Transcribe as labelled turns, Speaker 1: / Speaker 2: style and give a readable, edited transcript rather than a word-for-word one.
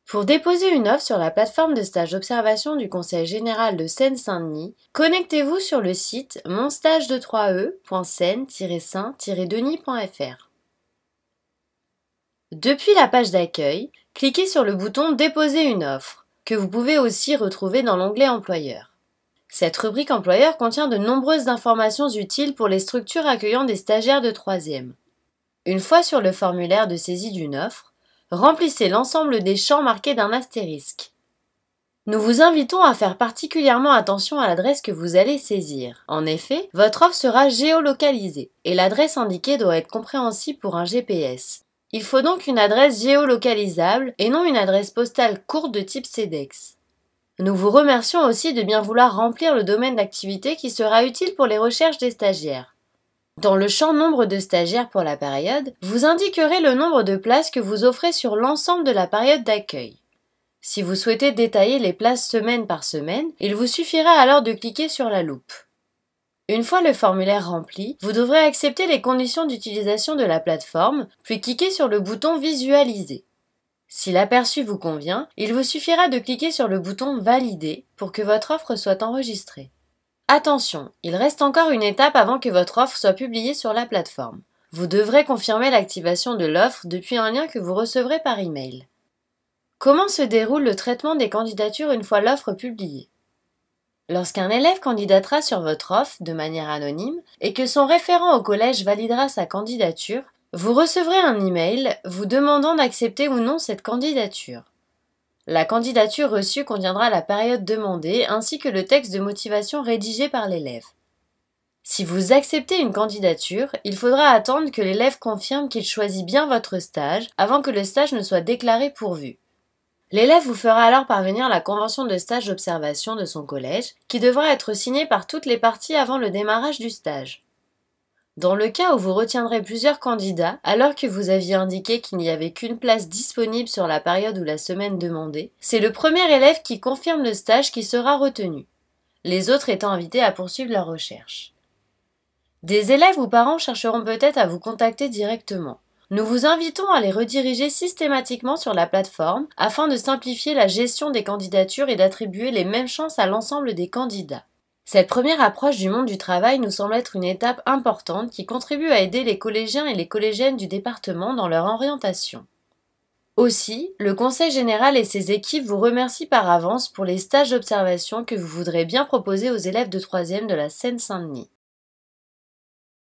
Speaker 1: Pour déposer une offre sur la plateforme de stage d'observation du Conseil général de Seine-Saint-Denis, connectez-vous sur le site monstage3e.seine-saint-denis.fr. Depuis la page d'accueil, cliquez sur le bouton « Déposer une offre » que vous pouvez aussi retrouver dans l'onglet « Employeur ». Cette rubrique employeur contient de nombreuses informations utiles pour les structures accueillant des stagiaires de 3e. Une fois sur le formulaire de saisie d'une offre, remplissez l'ensemble des champs marqués d'un astérisque. Nous vous invitons à faire particulièrement attention à l'adresse que vous allez saisir. En effet, votre offre sera géolocalisée et l'adresse indiquée doit être compréhensible pour un GPS. Il faut donc une adresse géolocalisable et non une adresse postale courte de type CEDEX. Nous vous remercions aussi de bien vouloir remplir le domaine d'activité qui sera utile pour les recherches des stagiaires. Dans le champ nombre de stagiaires pour la période, vous indiquerez le nombre de places que vous offrez sur l'ensemble de la période d'accueil. Si vous souhaitez détailler les places semaine par semaine, il vous suffira alors de cliquer sur la loupe. Une fois le formulaire rempli, vous devrez accepter les conditions d'utilisation de la plateforme, puis cliquer sur le bouton « Visualiser ». Si l'aperçu vous convient, il vous suffira de cliquer sur le bouton « Valider » pour que votre offre soit enregistrée. Attention, il reste encore une étape avant que votre offre soit publiée sur la plateforme. Vous devrez confirmer l'activation de l'offre depuis un lien que vous recevrez par email. Comment se déroule le traitement des candidatures une fois l'offre publiée? Lorsqu'un élève candidatera sur votre offre de manière anonyme et que son référent au collège validera sa candidature, vous recevrez un email vous demandant d'accepter ou non cette candidature. La candidature reçue contiendra la période demandée ainsi que le texte de motivation rédigé par l'élève. Si vous acceptez une candidature, il faudra attendre que l'élève confirme qu'il choisit bien votre stage avant que le stage ne soit déclaré pourvu. L'élève vous fera alors parvenir la convention de stage d'observation de son collège qui devra être signée par toutes les parties avant le démarrage du stage. Dans le cas où vous retiendrez plusieurs candidats, alors que vous aviez indiqué qu'il n'y avait qu'une place disponible sur la période ou la semaine demandée, c'est le premier élève qui confirme le stage qui sera retenu, les autres étant invités à poursuivre leur recherche. Des élèves ou parents chercheront peut-être à vous contacter directement. Nous vous invitons à les rediriger systématiquement sur la plateforme afin de simplifier la gestion des candidatures et d'attribuer les mêmes chances à l'ensemble des candidats. Cette première approche du monde du travail nous semble être une étape importante qui contribue à aider les collégiens et les collégiennes du département dans leur orientation. Aussi, le Conseil général et ses équipes vous remercient par avance pour les stages d'observation que vous voudrez bien proposer aux élèves de 3e de la Seine-Saint-Denis.